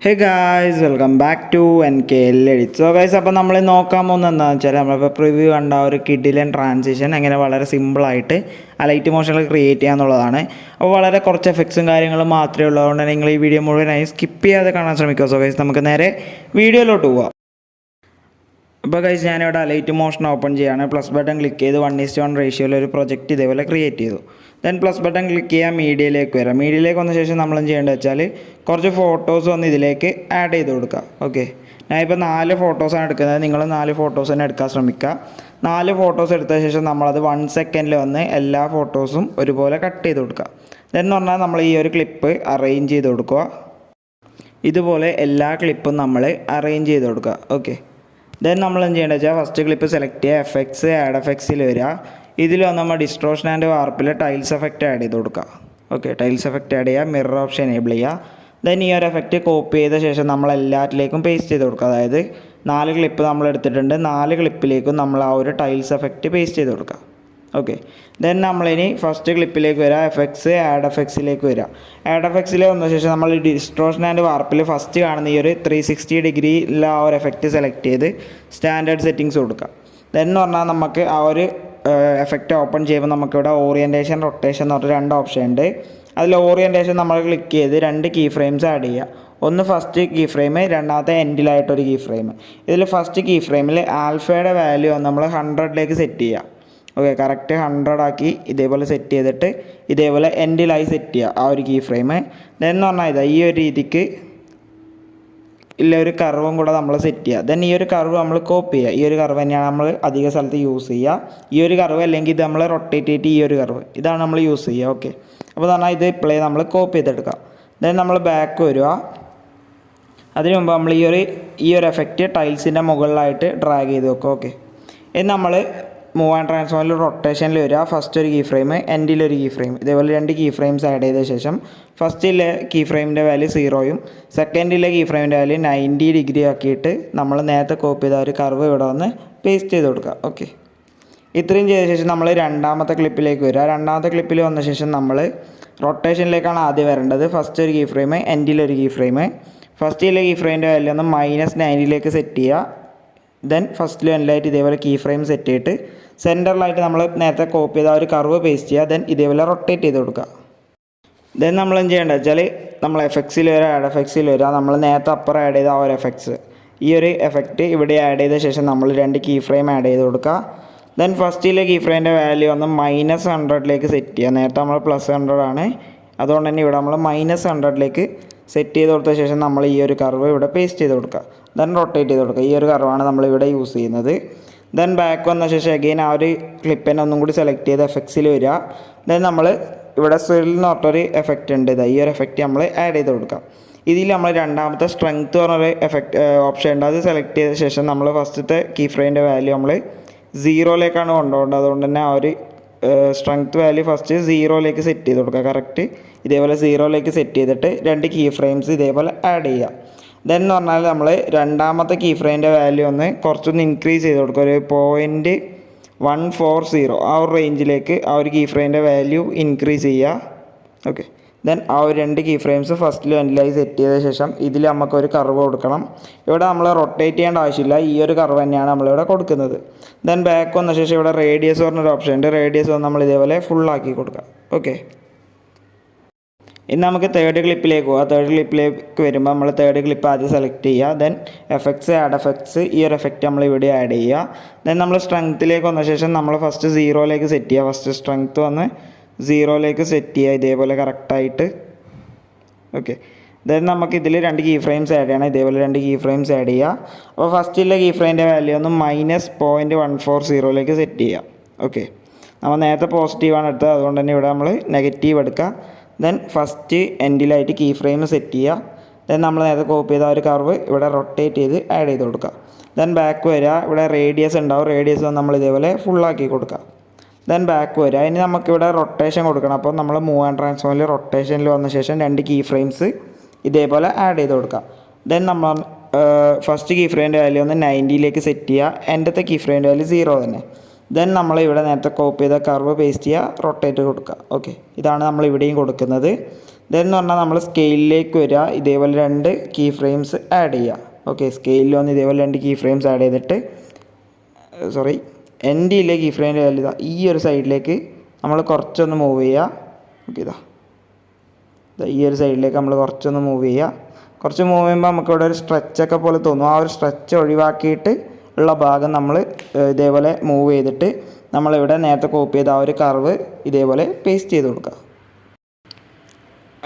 Hey guys, welcome back to NKL EDITS. So guys, അപ്പോൾ നമ്മൾ നോക്കാൻ പോകുന്നത് എന്താണെന്ന് വെച്ചാൽ നമ്മളിപ്പോൾ പ്രിവ്യൂ കണ്ട ഒരു കിഡിലൻ ട്രാൻസിഷൻ എങ്ങനെ വളരെ സിമ്പിളായിട്ട് അലൈറ്റ് മോഷനിൽ ക്രിയേറ്റ് ചെയ്യാന്നുള്ളതാണ്. അപ്പോൾ വളരെ കുറച്ച് എഫക്ട്സും കാര്യങ്ങളും മാത്രമേ ഉള്ളതുകൊണ്ട് നിങ്ങൾ ഈ വീഡിയോ മുഴുവനായി സ്കിപ്പ് ചെയ്യാതെ കാണാൻ ശ്രമിക്കുക. സോ ഗൈസ്, നമുക്ക് നേരെ വീഡിയോയിലോട്ട് പോവാം. അപ്പോൾ ഗൈസ്, ഞാനിവിടെ അലൈറ്റ് മോഷൻ ഓപ്പൺ ചെയ്യുകയാണ്. പ്ലസ് ബട്ടൺ ക്ലിക്ക് ചെയ്ത് 1:1 റേഷ്യോയിൽ ഒരു പ്രൊജക്റ്റ് ഇതേപോലെ ക്രിയേറ്റ് ചെയ്തു. ദെൻ പ്ലസ് ബട്ടൺ ക്ലിക്ക് ചെയ്യുക, മീഡിയയിലേക്ക് വരാം. മീഡിയയിലേക്ക് വന്ന ശേഷം നമ്മൾ ചെയ്യേണ്ടത് വെച്ചാൽ കുറച്ച് ഫോട്ടോസ് വന്ന് ഇതിലേക്ക് ആഡ് ചെയ്ത് കൊടുക്കുക. ഓക്കെ, ഞാനിപ്പോൾ 4 ഫോട്ടോസാണ് എടുക്കുന്നത്. നിങ്ങൾ 4 ഫോട്ടോസ് തന്നെ എടുക്കാൻ ശ്രമിക്കുക. 4 ഫോട്ടോസ് എടുത്ത ശേഷം നമ്മളത് 1 സെക്കൻഡിൽ വന്ന് എല്ലാ ഫോട്ടോസും ഒരുപോലെ കട്ട് ചെയ്ത് കൊടുക്കുക. എന്ന് പറഞ്ഞാൽ നമ്മൾ ഈ ഒരു ക്ലിപ്പ് അറേഞ്ച് ചെയ്ത് കൊടുക്കുക. ഇതുപോലെ എല്ലാ ക്ലിപ്പും നമ്മൾ അറേഞ്ച് ചെയ്ത് കൊടുക്കുക. ഓക്കെ, ദെൻ നമ്മൾ എന്ത് ചെയ്യേണ്ടത് വെച്ചാൽ ഫസ്റ്റ് ക്ലിപ്പ് സെലക്ട് ചെയ്യുക, എഫക്ട്സ് ആഡ് എഫക്ട്സിൽ വരിക. ഇതിൽ വന്ന് നമ്മൾ ഡിസ്ട്രോഷൻ ആൻഡ് വാർപ്പിൽ ടൈൽസ് എഫക്റ്റ് ആഡ് ചെയ്ത് കൊടുക്കുക. ഓക്കെ, ടൈൽസ് എഫക്റ്റ് ആഡ് ചെയ്യുക, മിറർ ഓപ്ഷൻ എനേബിൾ ചെയ്യുക. ദെൻ ഈ ഒരു എഫക്റ്റ് കോപ്പി ചെയ്ത ശേഷം നമ്മൾ എല്ലാറ്റിലേക്കും പേസ്റ്റ് ചെയ്ത് കൊടുക്കുക. അതായത് 4 ക്ലിപ്പ് നമ്മൾ എടുത്തിട്ടുണ്ട്, 4 ക്ലിപ്പിലേക്കും നമ്മൾ ആ ഒരു ടൈൽസ് എഫക്റ്റ് പേസ്റ്റ് ചെയ്ത് കൊടുക്കുക. ഓക്കെ, ദെൻ നമ്മളിനി ഫസ്റ്റ് ക്ലിപ്പിലേക്ക് വരിക, എഫക്ട്സ് ആഡ് എഫക്ട്സിലേക്ക് വരിക. ആഡ് എഫക്ട്സിൽ വന്ന ശേഷം നമ്മൾ ഡിസ്ട്രോഷൻ ആൻഡ് വാർപ്പിൽ ഫസ്റ്റ് കാണുന്ന ഈ ഒരു 360 ഡിഗ്രിയിലുള്ള ആ ഒരു എഫക്റ്റ് സെലക്ട് ചെയ്ത് സ്റ്റാൻഡേർഡ് സെറ്റിങ്സ് കൊടുക്കുക. ദെൻ എന്ന് പറഞ്ഞാൽ നമുക്ക് ആ ഒരു എഫക്റ്റ് ഓപ്പൺ ചെയ്യുമ്പോൾ നമുക്കിവിടെ ഓറിയൻറ്റേഷൻ, റൊട്ടേഷൻ എന്ന് പറഞ്ഞ 2 ഓപ്ഷൻ ഉണ്ട്. അതിൽ ഓറിയൻറ്റേഷൻ നമ്മൾ ക്ലിക്ക് ചെയ്ത് 2 കീ ഫ്രെയിംസ് ആഡ് ചെയ്യുക. ഒന്ന് ഫസ്റ്റ് കീ ഫ്രെയിം, രണ്ടാമത്തെ എൻഡിലായിട്ടൊരു കീ ഫ്രെയിം. ഇതിൽ ഫസ്റ്റ് കീ ഫ്രെയിമിൽ ആൽഫയുടെ വാല്യൂ നമ്മൾ 100ലേക്ക് സെറ്റ് ചെയ്യുക. ഓക്കെ, കറക്റ്റ് 100 ആക്കി ഇതേപോലെ സെറ്റ് ചെയ്തിട്ട് ഇതേപോലെ എൻഡിലായി സെറ്റ് ചെയ്യുക ആ ഒരു കീ ഫ്രെയിം. ദെൻ എന്ന് പറഞ്ഞാൽ ഇതാ ഈ ഒരു രീതിക്ക് ഇല്ല ഒരു കർവും കൂടെ നമ്മൾ സെറ്റ് ചെയ്യുക. ദെൻ ഈ ഒരു കർവ് നമ്മൾ കോപ്പി ചെയ്യുക. ഈ ഒരു കർവ് തന്നെയാണ് നമ്മൾ അധിക സ്ഥലത്ത് യൂസ് ചെയ്യുക. ഈ ഒരു കർവ് അല്ലെങ്കിൽ ഇത് നമ്മൾ റൊട്ടേറ്റ് ചെയ്തിട്ട് ഈ ഒരു കർവ് ഇതാണ് നമ്മൾ യൂസ് ചെയ്യുക. ഓക്കെ, അപ്പോൾ പറഞ്ഞാൽ ഇത് പ്ലേ നമ്മൾ കോപ്പി ചെയ്തെടുക്കാം. ദെൻ നമ്മൾ ബാക്ക് വരിക. അതിന് മുമ്പ് നമ്മൾ ഈ ഒരു എഫക്റ്റ് ടൈൽസിൻ്റെ മുകളിലായിട്ട് ഡ്രാഗ് ചെയ്ത് വെക്കുക. ഓക്കെ, ഇത് നമ്മൾ മൂവ് ആൻഡ് ട്രാൻസ്ഫോമിൽ റൊട്ടേഷനിൽ വരിക. ഫസ്റ്റ് ഒരു കീ ഫ്രെയിം, എൻഡിലൊരു കീ ഫ്രെയിം, ഇതേപോലെ 2 കീ ഫ്രെയിംസ് ആഡ് ചെയ്ത ശേഷം ഫസ്റ്റിലെ കീ ഫ്രെയിമിൻ്റെ വാല്യൂ 0യും സെക്കൻഡിലെ കീ ഫ്രെയിമിൻ്റെ വാല്യൂ 90 ഡിഗ്രി ആക്കിയിട്ട് നമ്മൾ നേരത്തെ കോപ്പി ചെയ്ത ഒരു കർവ് ഇവിടെ വന്ന് പേസ്റ്റ് ചെയ്ത് കൊടുക്കുക. ഓക്കെ, ഇത്രയും ചെയ്ത ശേഷം നമ്മൾ രണ്ടാമത്തെ ക്ലിപ്പിലേക്ക് വരിക. രണ്ടാമത്തെ ക്ലിപ്പിൽ വന്ന ശേഷം നമ്മൾ റൊട്ടേഷനിലേക്കാണ് ആദ്യം വരേണ്ടത്. ഫസ്റ്റ് ഒരു കീ ഫ്രെയിം, എൻഡിലൊരു കീ ഫ്രെയിം. ഫസ്റ്റിലെ കീ ഫ്രെയിമിൻ്റെ വാല്യൂ ഒന്ന് -90ലേക്ക് സെറ്റ് ചെയ്യുക. ദെൻ ഫസ്റ്റിലും എൻഡിലായിട്ട് ഇതേപോലെ കീ ഫ്രെയിം സെറ്റ് ചെയ്തിട്ട് സെൻറ്ററിലായിട്ട് നമ്മൾ നേരത്തെ കോപ്പി ചെയ്ത ഒരു കർവ് പേസ്റ്റ് ചെയ്യുക. ദെൻ ഇതേപോലെ റൊട്ടേറ്റ് ചെയ്ത് കൊടുക്കുക. ദെൻ നമ്മൾ എന്ത് ചെയ്യേണ്ടത് വെച്ചാൽ നമ്മൾ എഫക്ട്സിൽ വരിക, ആഡ് എഫക്ട്സിൽ വരിക. നമ്മൾ നേരത്തെ അപ്പുറം ആഡ് ചെയ്ത ആ ഒരു എഫക്ട്സ്, ഈ ഒരു എഫക്റ്റ് ഇവിടെ ആഡ് ചെയ്ത ശേഷം നമ്മൾ 2 കീ ഫ്രെയിം ആഡ് ചെയ്ത് കൊടുക്കുക. ദെൻ ഫസ്റ്റിലെ കീ ഫ്രെയിമിൻ്റെ വാല്യൂ ഒന്ന് -100ലേക്ക് സെറ്റ് ചെയ്യുക. നേരത്തെ നമ്മൾ +100 ആണ്, അതുകൊണ്ട് തന്നെ ഇവിടെ നമ്മൾ -100ലേക്ക് സെറ്റ് ചെയ്ത് കൊടുത്ത ശേഷം നമ്മൾ ഈ ഒരു കർവ് ഇവിടെ പേസ്റ്റ് ചെയ്ത് കൊടുക്കുക. ദെൻ റൊട്ടേറ്റ് ചെയ്ത് കൊടുക്കുക. ഈ ഒരു കർവാണ് നമ്മളിവിടെ യൂസ് ചെയ്യുന്നത്. ദെൻ ബാക്ക് വന്ന ശേഷം അഗെയിൻ ആ ഒരു ക്ലിപ്പിനെ ഒന്നും കൂടി സെലക്ട് ചെയ്ത് എഫക്ട്സിൽ വരിക. ദെൻ നമ്മൾ ഇവിടെ സ്വിൽ എന്ന് പറഞ്ഞൊരു എഫക്റ്റ് ഉണ്ട്. ഈ ഒരു എഫക്റ്റ് നമ്മൾ ആഡ് ചെയ്ത് കൊടുക്കാം. ഇതിൽ നമ്മൾ രണ്ടാമത്തെ സ്ട്രെങ്ത്ത് പറഞ്ഞൊരു എഫക്റ്റ് ഓപ്ഷൻ ഉണ്ട്. അത് സെലക്ട് ചെയ്ത ശേഷം നമ്മൾ ഫസ്റ്റത്തെ കീ ഫ്രെയിമിൻ്റെ വാല്യൂ നമ്മൾ 0ലേക്കാണ് കൊണ്ടുപോകേണ്ടത്. അതുകൊണ്ട് തന്നെ ആ ഒരു സ്ട്രെങ്ത്ത് വാല്യൂ ഫസ്റ്റ് 0ലേക്ക് സെറ്റ് ചെയ്ത് കൊടുക്കുക. കറക്റ്റ് ഇതേപോലെ 0ലേക്ക് സെറ്റ് ചെയ്തിട്ട് 2 കീ ഫ്രെയിംസ് ഇതേപോലെ ആഡ് ചെയ്യുക. ദെൻ എന്ന് പറഞ്ഞാൽ നമ്മൾ രണ്ടാമത്തെ കീ ഫ്രെയിമിൻ്റെ വാല്യൂ ഒന്ന് കുറച്ചൊന്ന് ഇൻക്രീസ് ചെയ്ത് കൊടുക്കുക. ഒരു 0.140 ആ ഒരു റേഞ്ചിലേക്ക് ആ ഒരു കീ ഫ്രെയിമിൻ്റെ വാല്യൂ ഇൻക്രീസ് ചെയ്യുക. ഓക്കെ, ദെൻ ആ ഒരു 2 കീ ഫ്രെയിംസ് ഫസ്റ്റിലും എൻഡിലായി സെറ്റ് ചെയ്ത ശേഷം ഇതിൽ നമുക്കൊരു കർവ് കൊടുക്കണം. ഇവിടെ നമ്മൾ റൊട്ടേറ്റ് ചെയ്യേണ്ട ആവശ്യമില്ല, ഈ ഒരു കർവ് തന്നെയാണ് നമ്മളിവിടെ കൊടുക്കുന്നത്. ദെൻ ബാക്ക് വന്ന ശേഷം ഇവിടെ റേഡിയസ് പറഞ്ഞൊരു ഓപ്ഷൻ ഉണ്ട്. റേഡിയസ് വന്ന് നമ്മൾ ഇതേപോലെ ഫുള്ളാക്കി കൊടുക്കുക. ഓക്കെ, ഇനി നമുക്ക് തേർഡ് ക്ലിപ്പിലേക്ക് പോകാം. തേർഡ് ക്ലിപ്പിലേക്ക് വരുമ്പോൾ നമ്മൾ തേർഡ് ക്ലിപ്പ് ആദ്യം സെലക്ട് ചെയ്യുക. ദെൻ എഫക്ട്സ് ആഡ് എഫക്ട്സ്, ഈ ഒരു എഫക്റ്റ് നമ്മൾ ഇവിടെ ആഡ് ചെയ്യുക. ദെൻ നമ്മൾ സ്ട്രെങ്ത്തിലേക്ക് വന്ന ശേഷം നമ്മൾ ഫസ്റ്റ് 0ലേക്ക് സെറ്റ് ചെയ്യുക. ഫസ്റ്റ് സ്ട്രെങ്ത്ത് വന്ന് 0ലേക്ക് സെറ്റ് ചെയ്യുക ഇതേപോലെ കറക്റ്റായിട്ട്. ഓക്കെ, ദെൻ നമുക്കിതിൽ 2 കീ ഫ്രെയിംസ് ആഡ് ചെയ്യണം. ഇതേപോലെ 2 കീ ഫ്രെയിംസ് ആഡ് ചെയ്യുക. അപ്പോൾ ഫസ്റ്റിലെ കീ ഫ്രെയിമിൻ്റെ വാല്യൂ ഒന്ന് -0.140ലേക്ക് സെറ്റ് ചെയ്യുക. ഓക്കെ, നമ്മൾ നേരത്തെ പോസിറ്റീവാണ് എടുത്തത്, അതുകൊണ്ട് തന്നെ ഇവിടെ നമ്മൾ നെഗറ്റീവ് എടുക്കുക. ദെൻ ഫസ്റ്റ് എൻഡിലായിട്ട് കീ ഫ്രെയിം സെറ്റ് ചെയ്യുക. ദെൻ നമ്മൾ നേരത്തെ കോപ്പി ചെയ്ത ഒരു കർവ് ഇവിടെ റൊട്ടേറ്റ് ചെയ്ത് ആഡ് ചെയ്ത് കൊടുക്കുക. ദെൻ ബാക്ക് വരിക. ഇവിടെ റേഡിയസ് ഉണ്ടാവും, റേഡിയസ് നമ്മൾ ഇതേപോലെ ഫുള്ളാക്കി കൊടുക്കുക. ദെൻ ബാക്ക് വരിക. ഇനി നമുക്കിവിടെ റൊട്ടേഷൻ കൊടുക്കണം. അപ്പോൾ നമ്മൾ മൂവ് ആൻഡ് ട്രാൻസ്ഫോമിൽ റൊട്ടേഷനിൽ വന്ന ശേഷം 2 കീ ഫ്രെയിംസ് ഇതേപോലെ ആഡ് ചെയ്ത് കൊടുക്കുക. ദെൻ നമ്മൾ ഫസ്റ്റ് കീ ഫ്രെയിമിൻ്റെ വാല്യൂ ഒന്ന് 90ലേക്ക് സെറ്റ് ചെയ്യുക. എൻ്റത്തെ കീ ഫ്രെയിമിൻ്റെ വാല്യൂ 0 തന്നെ. ദെൻ നമ്മൾ ഇവിടെ നേരത്തെ കോപ്പി ചെയ്ത കർവ് പേസ്റ്റ് ചെയ്യുക, റൊട്ടേറ്റ് കൊടുക്കുക. ഓക്കെ, ഇതാണ് നമ്മൾ ഇവിടെയും കൊടുക്കുന്നത്. ഇതെന്ന് പറഞ്ഞാൽ നമ്മൾ സ്കെയിലിലേക്ക് വരിക, ഇതേപോലെ 2 കീ ഫ്രെയിംസ് ആഡ് ചെയ്യുക. ഓക്കെ, സ്കെയിലിൽ വന്ന് ഇതേപോലെ 2 കീ ഫ്രെയിംസ് ആഡ് ചെയ്തിട്ട് എൻഡിലെ കീ ഫ്രെയിമിൻ്റെ വാല്യൂ ഈ ഒരു സൈഡിലേക്ക് നമ്മൾ കുറച്ചൊന്ന് മൂവ് ചെയ്യുക. ഓക്കെ, ഈ ഒരു സൈഡിലേക്ക് നമ്മൾ കുറച്ചൊന്ന് മൂവ് ചെയ്യുക. കുറച്ച് മൂവ് ചെയ്യുമ്പോൾ നമുക്കിവിടെ ഒരു സ്ട്രെച്ചൊക്കെ പോലെ തോന്നും. ആ ഒരു സ്ട്രെച്ച് ഒഴിവാക്കിയിട്ട് ഉള്ള ഭാഗം നമ്മൾ ഇതേപോലെ മൂവ് ചെയ്തിട്ട് നമ്മളിവിടെ നേരത്തെ കോപ്പി ചെയ്ത ആ ഒരു കർവ് ഇതേപോലെ പേസ്റ്റ് ചെയ്ത് കൊടുക്കുക.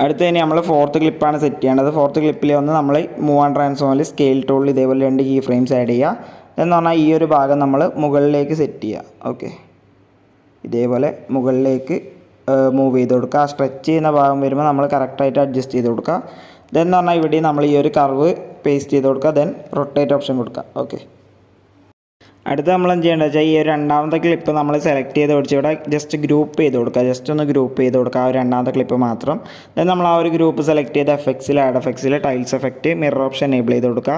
അടുത്ത് തന്നെ നമ്മൾ 4th ക്ലിപ്പാണ് സെറ്റ് ചെയ്യേണ്ടത്. 4th ക്ലിപ്പിൽ വന്ന് നമ്മൾ മൂവ് ആൻഡ് ട്രാൻസ്ഫോമിൽ സ്കെയിൽ ടൂളിൽ ഇതേപോലെ 2 കീ ഫ്രെയിംസ് ആഡ് ചെയ്യുക. എന്ന് പറഞ്ഞാൽ ഈ ഒരു ഭാഗം നമ്മൾ മുകളിലേക്ക് സെറ്റ് ചെയ്യുക. ഓക്കെ, ഇതേപോലെ മുകളിലേക്ക് മൂവ് ചെയ്ത് കൊടുക്കുക. ആ സ്ട്രെച്ച് ചെയ്യുന്ന ഭാഗം വരുമ്പോൾ നമ്മൾ കറക്റ്റായിട്ട് അഡ്ജസ്റ്റ് ചെയ്ത് കൊടുക്കുക. ഇതെന്ന് പറഞ്ഞാൽ ഇവിടെ നമ്മൾ ഈ ഒരു കർവ് പേസ്റ്റ് ചെയ്ത് കൊടുക്കുക. ദെൻ റൊട്ടേറ്റ് ഓപ്ഷൻ കൊടുക്കുക. ഓക്കെ, അടുത്ത് നമ്മൾ എന്ത് ചെയ്യേണ്ടത് വെച്ചാൽ ഈ ഒരു രണ്ടാമത്തെ ക്ലിപ്പ് നമ്മൾ സെലക്ട് ചെയ്ത് പിടിച്ച് ഇവിടെ ജസ്റ്റ് ഗ്രൂപ്പ് ചെയ്ത് കൊടുക്കുക. ജസ്റ്റ് ഒന്ന് ഗ്രൂപ്പ് ചെയ്ത് കൊടുക്കുക ആ ഒരു രണ്ടാമത്തെ ക്ലിപ്പ് മാത്രം. ദെൻ നമ്മൾ ആ ഒരു ഗ്രൂപ്പ് സെലക്ട് ചെയ്ത് എഫക്ട്സിൽ ആഡ് എഫക്ട്സിൽ tiles effect mirror option enable ചെയ്ത് കൊടുക്കുക.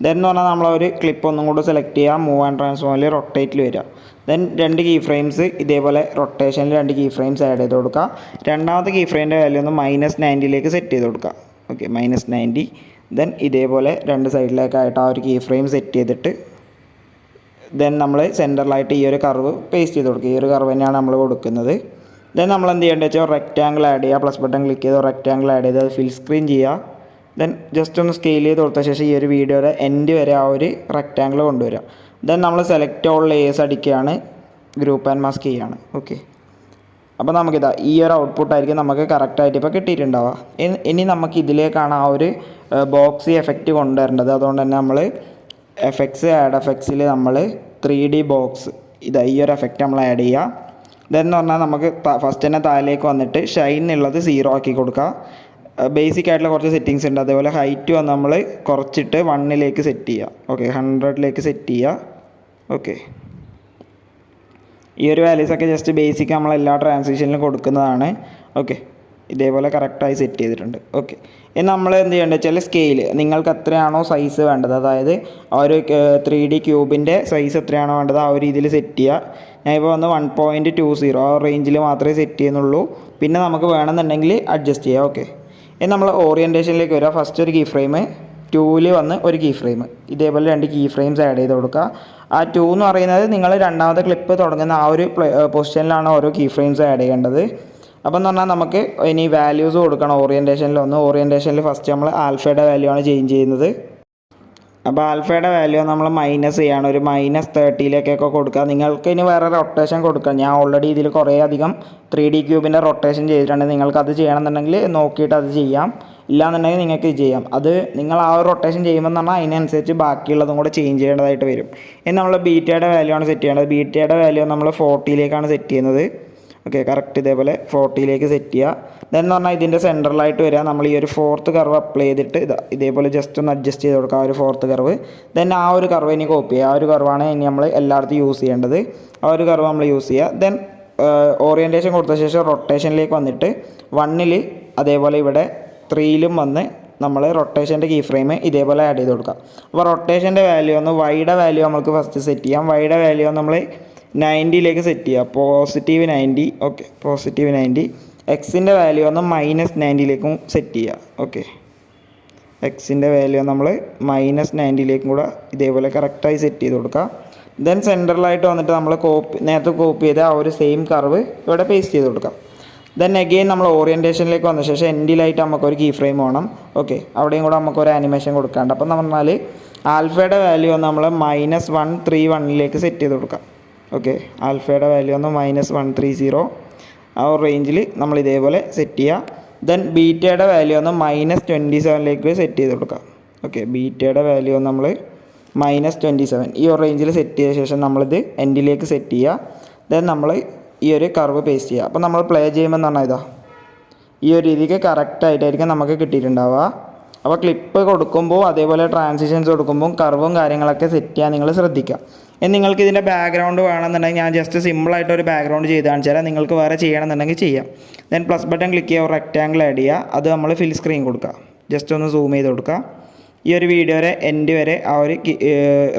ദെൻ എന്ന് പറഞ്ഞാൽ നമ്മൾ ഒരു ക്ലിപ്പ് ഒന്നും കൂടെ സെലക്ട് ചെയ്യുക, മൂവ് ആൻഡ് ട്രാൻസ്ഫോമിൽ റൊട്ടേറ്റിൽ വരിക. ദെൻ 2 കീ ഫ്രെയിംസ് ഇതേപോലെ റൊട്ടേഷനിൽ 2 കീ ഫ്രെയിംസ് ആഡ് ചെയ്ത് കൊടുക്കുക. രണ്ടാമത്തെ കീ ഫ്രെയിമിൻ്റെ വാല്യൂ ഒന്ന് -90ലേക്ക് സെറ്റ് ചെയ്ത് കൊടുക്കുക. ഓക്കെ, -90. ദെൻ ഇതേപോലെ 2 സൈഡിലേക്കായിട്ട് ആ ഒരു കീ ഫ്രെയിം സെറ്റ് ചെയ്തിട്ട് ദെൻ നമ്മൾ സെൻറ്ററിലായിട്ട് ഈ ഒരു കർവ് പേസ്റ്റ് ചെയ്ത് കൊടുക്കുക. ഈ ഒരു കർവ് തന്നെയാണ് നമ്മൾ കൊടുക്കുന്നത്. ദെൻ നമ്മൾ എന്ത് ചെയ്യേണ്ടത് വെച്ചാൽ റെക്റ്റാങ്കിൾ ആഡ് ചെയ്യുക. പ്ലസ് ബട്ടൺ ക്ലിക്ക് ചെയ്ത് റെക്റ്റാങ്കിൾ ആഡ് ചെയ്ത് അത് ഫിൽ സ്ക്രീൻ ചെയ്യുക. ദെൻ ജസ്റ്റ് ഒന്ന് സ്കെയിൽ ചെയ്ത് കൊടുത്ത ശേഷം ഈ ഒരു വീഡിയോയുടെ എൻഡ് വരെ ആ ഒരു റെക്റ്റാങ്കിൾ കൊണ്ടുവരിക. ദെൻ നമ്മൾ സെലക്ട് ഓൾ ലേയേഴ്സ് അടിക്കുകയാണ്, ഗ്രൂപ്പ് ആൻഡ് മാസ്ക് ചെയ്യുകയാണ്. ഓക്കെ, അപ്പോൾ നമുക്കിതാ ഈ ഒരു ഔട്ട്പുട്ടായിരിക്കും നമുക്ക് കറക്റ്റായിട്ട് ഇപ്പോൾ കിട്ടിയിട്ടുണ്ടാവുക. ഇനി നമുക്ക് ഇതിലേക്കാണ് ആ ഒരു ബോക്സി എഫക്റ്റ് കൊണ്ടുവരേണ്ടത്. അതുകൊണ്ട് തന്നെ നമ്മൾ എഫക്ട്സ് ആഡ് എഫക്ട്സിൽ നമ്മൾ 3D ബോക്സ് ഈ ഒരു എഫക്റ്റ് നമ്മൾ ആഡ് ചെയ്യുക. ഇതെന്ന് പറഞ്ഞാൽ നമുക്ക് ഫസ്റ്റ് തന്നെ താഴേക്ക് വന്നിട്ട് ഷൈൻ എന്നുള്ളത് 0 ആക്കി കൊടുക്കുക. ബേസിക് ആയിട്ടുള്ള കുറച്ച് സെറ്റിങ്സ് ഉണ്ട്. അതേപോലെ ഹൈറ്റ് വന്ന് നമ്മൾ കുറച്ചിട്ട് 1ലേക്ക് സെറ്റ് ചെയ്യുക. ഓക്കെ, 100ലേക്ക് സെറ്റ് ചെയ്യുക. ഓക്കെ, ഈ ഒരു വാല്യൂസൊക്കെ ജസ്റ്റ് ബേസിക് നമ്മളെല്ലാ ട്രാൻസിഷനിലും കൊടുക്കുന്നതാണ്. ഓക്കെ, ഇതേപോലെ കറക്റ്റായി സെറ്റ് ചെയ്തിട്ടുണ്ട്. ഓക്കെ, ഇനി നമ്മൾ എന്ത് ചെയ്യേണ്ടത് വെച്ചാൽ സ്കെയിൽ നിങ്ങൾക്ക് എത്രയാണോ സൈസ് വേണ്ടത്, അതായത് ആ ഒരു 3D ക്യൂബിൻ്റെ സൈസ് എത്രയാണോ വേണ്ടത് ആ ഒരു രീതിയിൽ സെറ്റ് ചെയ്യുക. ഞാൻ ഇപ്പോൾ വന്ന് 1.20 ആ റേഞ്ചിൽ മാത്രമേ സെറ്റ് ചെയ്യുന്നുള്ളൂ. പിന്നെ നമുക്ക് വേണമെന്നുണ്ടെങ്കിൽ അഡ്ജസ്റ്റ് ചെയ്യാം. ഓക്കെ, ഇനി നമ്മൾ ഓറിയൻറ്റേഷനിലേക്ക് വരിക. ഫസ്റ്റ് ഒരു കീ ഫ്രെയിം, 2ൽ വന്ന് ഒരു കീ ഫ്രെയിം ഇതേപോലെ 2 കീ ഫ്രെയിംസ് ആഡ് ചെയ്ത് കൊടുക്കുക. ആ 2 എന്ന് പറയുന്നത് നിങ്ങൾ രണ്ടാമത്തെ ക്ലിപ്പ് തുടങ്ങുന്ന ആ ഒരു പൊസിഷനിലാണ് ഓരോ കീ ഫ്രെയിംസ് ആഡ് ചെയ്യേണ്ടത്. അപ്പം എന്ന് പറഞ്ഞാൽ നമുക്ക് ഇനി വാല്യൂസ് കൊടുക്കണം. ഓറിയൻറ്റേഷനിൽ ഫസ്റ്റ് നമ്മൾ ആൽഫയുടെ വാല്യൂ ആണ് ചേഞ്ച് ചെയ്യുന്നത്. അപ്പോൾ ആൽഫയുടെ വാല്യൂ നമ്മൾ മൈനസ് ചെയ്യാണ്, ഒരു -30ലേക്കൊക്കെ കൊടുക്കുക. നിങ്ങൾക്ക് ഇനി വേറെ റൊട്ടേഷൻ കൊടുക്കാം. ഞാൻ ഓൾറെഡി ഇതിൽ കുറേ അധികം 3D ക്യൂബിൻ്റെ റൊട്ടേഷൻ ചെയ്തിട്ടുണ്ട്. നിങ്ങൾക്കത് ചെയ്യണമെന്നുണ്ടെങ്കിൽ നോക്കിയിട്ട് അത് ചെയ്യാം. ഇല്ലാന്നുണ്ടെങ്കിൽ നിങ്ങൾക്ക് ഇത് ചെയ്യാം. അത് നിങ്ങൾ ആ ഒരു റൊട്ടേഷൻ ചെയ്യുമ്പോൾ എന്ന് പറഞ്ഞാൽ അതിനനുസരിച്ച് ബാക്കിയുള്ളതും കൂടെ ചേഞ്ച് ചെയ്യേണ്ടതായിട്ട് വരും. ഇനി നമ്മൾ ബീറ്റയുടെ വാല്യൂ ആണ് സെറ്റ് ചെയ്യേണ്ടത്. ബീറ്റയുടെ വാല്യൂ നമ്മൾ 40ലേക്കാണ് സെറ്റ് ചെയ്യുന്നത്. ഓക്കെ, കറക്റ്റ് ഇതേപോലെ 40ലേക്ക് സെറ്റ് ചെയ്യുക. ദെൻ എന്ന് പറഞ്ഞാൽ ഇതിൻ്റെ സെൻറ്ററിലായിട്ട് വരിക. നമ്മൾ ഈ ഒരു 4th കർവ് അപ്ലൈ ചെയ്തിട്ട് ഇതേപോലെ ജസ്റ്റ് ഒന്ന് അഡ്ജസ്റ്റ് ചെയ്ത് കൊടുക്കുക ആ ഒരു 4th കർവ്. ദെൻ ആ ഒരു കർവ് ഇനി കോപ്പി ചെയ്യുക. ആ ഒരു കർവാണ് ഇനി നമ്മൾ എല്ലായിടത്തും യൂസ് ചെയ്യേണ്ടത്. ആ ഒരു കർവ് നമ്മൾ യൂസ് ചെയ്യുക. ദെൻ ഓറിയൻറ്റേഷൻ കൊടുത്ത ശേഷം റൊട്ടേഷനിലേക്ക് വന്നിട്ട് 1ൽ അതേപോലെ ഇവിടെ 3ലും വന്ന് നമ്മൾ റൊട്ടേഷൻ്റെ കീ ഫ്രെയിം ഇതേപോലെ ആഡ് ചെയ്ത് കൊടുക്കുക. അപ്പോൾ റൊട്ടേഷൻ്റെ വാല്യൂ ഒന്ന് വൈയുടെ വാല്യൂ നമുക്ക് ഫസ്റ്റ് സെറ്റ് ചെയ്യാം. വൈയുടെ വാല്യൂ നമ്മൾ 90ലേക്ക് സെറ്റ് ചെയ്യുക. +90. ഓക്കെ, +90. എക്സിൻ്റെ വാല്യൂ ഒന്ന് -90ലേക്കും സെറ്റ് ചെയ്യുക. ഓക്കെ, എക്സിൻ്റെ വാല്യൂ നമ്മൾ -90ലേക്കും കൂടെ ഇതേപോലെ കറക്റ്റായി സെറ്റ് ചെയ്ത് കൊടുക്കുക. ദെൻ സെൻറ്ററിലായിട്ട് വന്നിട്ട് നമ്മൾ നേരത്തെ കോപ്പി ചെയ്ത ആ ഒരു സെയിം കർവ് ഇവിടെ പേസ്റ്റ് ചെയ്ത് കൊടുക്കാം. ദെൻ അഗെയിൻ നമ്മൾ ഓറിയൻറ്റേഷനിലേക്ക് വന്ന ശേഷം എൻഡിലായിട്ട് നമുക്കൊരു കീ ഫ്രെയിം വേണം. ഓക്കെ, അവിടെയും കൂടെ നമുക്കൊരു ആനിമേഷൻ കൊടുക്കാണ്ട്. അപ്പം എന്ന് പറഞ്ഞാൽ ആൽഫയുടെ വാല്യൂ ഒന്ന് നമ്മൾ -131ലേക്ക് സെറ്റ് ചെയ്ത് കൊടുക്കാം. ഓക്കെ, ആൽഫയുടെ വാല്യൂ ഒന്ന് -130 ആ ഒരു റേഞ്ചിൽ നമ്മൾ ഇതേപോലെ സെറ്റ് ചെയ്യുക. ദെൻ ബീറ്റയുടെ വാല്യൂ ഒന്ന് -27ലേക്ക് സെറ്റ് ചെയ്ത് കൊടുക്കാം. ഓക്കെ, ബീറ്റയുടെ വാല്യൂ ഒന്ന് നമ്മൾ -27 ഈ ഒരു റേഞ്ചിൽ സെറ്റ് ചെയ്ത ശേഷം നമ്മളിത് എൻഡിലേക്ക് സെറ്റ് ചെയ്യുക. ദെൻ നമ്മൾ ഈ ഒരു കർവ് പേസ്റ്റ് ചെയ്യുക. അപ്പോൾ നമ്മൾ പ്ലേ ചെയ്യുമ്പോൾ എന്ന് പറഞ്ഞാൽ ഈ ഒരു രീതിക്ക് കറക്റ്റായിട്ടായിരിക്കും നമുക്ക് കിട്ടിയിട്ടുണ്ടാവുക. അപ്പോൾ ക്ലിപ്പ് കൊടുക്കുമ്പോൾ അതേപോലെ ട്രാൻസിഷൻസ് കൊടുക്കുമ്പോൾ കർവും കാര്യങ്ങളൊക്കെ സെറ്റ് ചെയ്യാൻ നിങ്ങൾ ശ്രദ്ധിക്കുക. ഇനി നിങ്ങൾക്ക് ഇതിൻ്റെ ബാക്ക്ഗ്രൗണ്ട് വേണമെന്നുണ്ടെങ്കിൽ ഞാൻ ജസ്റ്റ് സിമ്പിളായിട്ടൊരു ബാക്ക്ഗ്രൗണ്ട് ചെയ്ത് കാണിച്ചു തരാം. നിങ്ങൾക്ക് വേറെ ചെയ്യണമെന്നുണ്ടെങ്കിൽ ചെയ്യാം. ദെൻ പ്ലസ് ബട്ടൺ ക്ലിക്ക് ചെയ്യുക, റെക്റ്റാങ്കിൾ ആഡ് ചെയ്യുക. അത് നമ്മൾ ഫിൽ സ്ക്രീൻ കൊടുക്കുക. ജസ്റ്റ് ഒന്ന് സൂം ചെയ്ത് കൊടുക്കുക. ഈ ഒരു വീഡിയോയുടെ എൻഡ് വരെ ആ ഒരു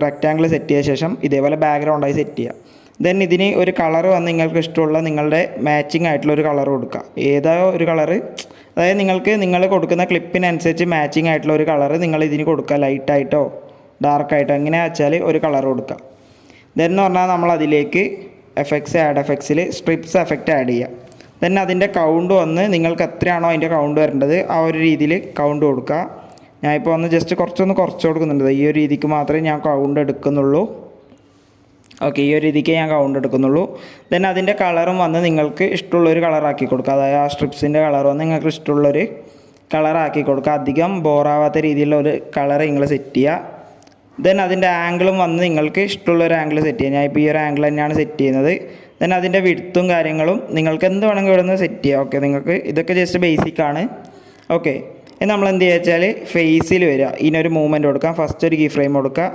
റെക്റ്റാങ്കിൾ സെറ്റ് ചെയ്ത ശേഷം ഇതേപോലെ ബാക്ക്ഗ്രൗണ്ടായി സെറ്റ് ചെയ്യുക. ദെൻ ഇതിന് ഒരു കളർ വന്ന് നിങ്ങൾക്ക് ഇഷ്ടമുള്ള നിങ്ങളുടെ മാച്ചിങ് ആയിട്ടുള്ള ഒരു കളർ കൊടുക്കുക. ഏതാ ഒരു കളറ് അതായത് നിങ്ങൾ കൊടുക്കുന്ന ക്ലിപ്പിനനുസരിച്ച് മാച്ചിങ് ആയിട്ടുള്ള ഒരു കളർ നിങ്ങൾ ഇതിന് കൊടുക്കുക. ലൈറ്റായിട്ടോ ഡാർക്കായിട്ടോ എങ്ങനെയാ വെച്ചാൽ ഒരു കളർ കൊടുക്കുക. ഇതെന്ന് പറഞ്ഞാൽ നമ്മൾ അതിലേക്ക് ആഡ് എഫക്ട്സിൽ സ്ട്രിപ്സ് എഫക്റ്റ് ആഡ് ചെയ്യുക. ദെൻ അതിൻ്റെ കൗണ്ട് വന്ന് നിങ്ങൾക്ക് എത്രയാണോ അതിൻ്റെ കൗണ്ട് വരേണ്ടത് ആ ഒരു രീതിയിൽ കൗണ്ട് കൊടുക്കുക. ഞാനിപ്പോൾ ഒന്ന് ജസ്റ്റ് കുറച്ച് കൊടുക്കുന്നുണ്ട്. ഈ ഒരു രീതിക്ക് മാത്രമേ ഞാൻ കൗണ്ട് എടുക്കുന്നുള്ളൂ. ഓക്കെ, ഈ ഒരു രീതിക്ക് ഞാൻ കൗണ്ട് എടുക്കുന്നുള്ളൂ. ദെൻ അതിൻ്റെ കളറും വന്ന് നിങ്ങൾക്ക് ഇഷ്ടമുള്ളൊരു കളറാക്കി കൊടുക്കുക. അതായത് ആ സ്ട്രിപ്സിൻ്റെ കളർ വന്ന് നിങ്ങൾക്ക് ഇഷ്ടമുള്ളൊരു കളറാക്കി കൊടുക്കുക. അധികം ബോറാവാത്ത രീതിയിലുള്ള ഒരു കളർ നിങ്ങൾ സെറ്റ് ചെയ്യുക. ദെൻ അതിൻ്റെ ആംഗിളും വന്ന് നിങ്ങൾക്ക് ഇഷ്ടമുള്ളൊരു ആംഗിൾ സെറ്റ് ചെയ്യുക. ഞാൻ ഇപ്പോൾ ഈ ഒരു ആംഗിൾ തന്നെയാണ് സെറ്റ് ചെയ്യുന്നത്. ദെൻ അതിൻ്റെ വിഡ്ത്തും കാര്യങ്ങളും നിങ്ങൾക്ക് എന്ത് വേണമെങ്കിൽ ഇവിടെ നിന്ന് സെറ്റ് ചെയ്യാം. ഓക്കെ, നിങ്ങൾക്ക് ഇതൊക്കെ ജസ്റ്റ് ബേസിക്കാണ്. ഓക്കെ, ഇനി നമ്മൾ എന്ത് ചെയ്യുക വെച്ചാൽ ഫേസിൽ വരിക, ഇതിനൊരു മൂവ്മെൻറ്റ് കൊടുക്കാം. ഫസ്റ്റ് ഒരു കീ ഫ്രെയിം കൊടുക്കുക.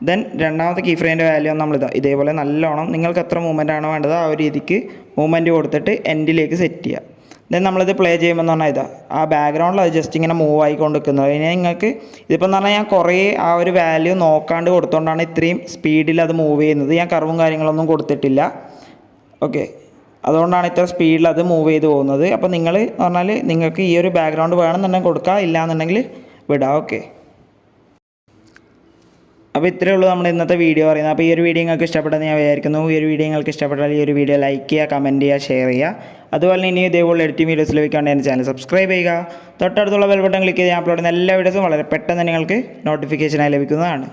ദെൻ രണ്ടാമത്തെ കീ ഫ്രെയിമിൻ്റെ വാല്യൂ നമ്മളിതാ ഇതേപോലെ നല്ലോണം നിങ്ങൾക്ക് എത്ര മൂവ്മെൻ്റ് ആണോ വേണ്ടത് ആ ഒരു രീതിക്ക് മൂവ്മെൻറ്റ് കൊടുത്തിട്ട് എൻഡിലേക്ക് സെറ്റ് ചെയ്യുക. ദെൻ നമ്മളിത് പ്ലേ ചെയ്യുമ്പോൾ എന്ന് പറഞ്ഞാൽ ഇതാ ആ ബാക്ക്ഗ്രൗണ്ടിൽ അത് ജസ്റ്റ് ഇങ്ങനെ മൂവ് ആയിക്കൊണ്ടിരിക്കുന്നത്. ഇനി നിങ്ങൾക്ക് ഇതിപ്പോൾ എന്ന് പറഞ്ഞാൽ ഞാൻ കുറേ ആ ഒരു വാല്യൂ നോക്കാണ്ട് കൊടുത്തുകൊണ്ടാണ് ഇത്രയും സ്പീഡിൽ അത് മൂവ് ചെയ്യുന്നത്. ഞാൻ കർവും കാര്യങ്ങളൊന്നും കൊടുത്തിട്ടില്ല. ഓക്കെ, അതുകൊണ്ടാണ് ഇത്ര സ്പീഡിൽ അത് മൂവ് ചെയ്ത് പോകുന്നത്. അപ്പോൾ നിങ്ങൾ പറഞ്ഞാൽ നിങ്ങൾക്ക് ഈ ഒരു ബാക്ക്ഗ്രൗണ്ട് വേണമെന്നുണ്ടെങ്കിൽ കൊടുക്കുക, ഇല്ലയെന്നുണ്ടെങ്കിൽ വിടാം. ഓക്കെ, അപ്പോൾ ഇത്രയേ ഉള്ളൂ നമ്മുടെ ഇന്നത്തെ വീഡിയോ പറയുന്നത്. അപ്പോൾ ഈ ഒരു വീഡിയോ നിങ്ങൾക്ക് ഇഷ്ടപ്പെട്ടെന്ന് ഞാൻ വിചാരിക്കുന്നു. ഈ ഒരു വീഡിയോ നിങ്ങൾക്ക് ഇഷ്ടപ്പെട്ടാൽ ഈ ഒരു വീഡിയോ ലൈക്ക് ചെയ്യുക, കമൻറ്റ് ചെയ്യുക, ഷെയർ ചെയ്യുക. അതുപോലെ ഇനി ഇതേപോലെ എഡിറ്റിംഗ് വീഡിയോസ് ലഭിക്കാണ്ട് എൻ്റെ ചാനൽ സബ്സ്ക്രൈബ് ചെയ്യുക. തൊട്ടടുത്തുള്ള ബെൽ ബട്ടൺ ക്ലിക്ക് ചെയ്ത് ഞാൻ അപ്ലോഡ് ചെയ്യുന്ന എല്ലാ വീഡിയോസും വളരെ പെട്ടെന്ന് നിങ്ങൾക്ക് നോട്ടിഫിക്കേഷനായി ലഭിക്കുന്നതാണ്.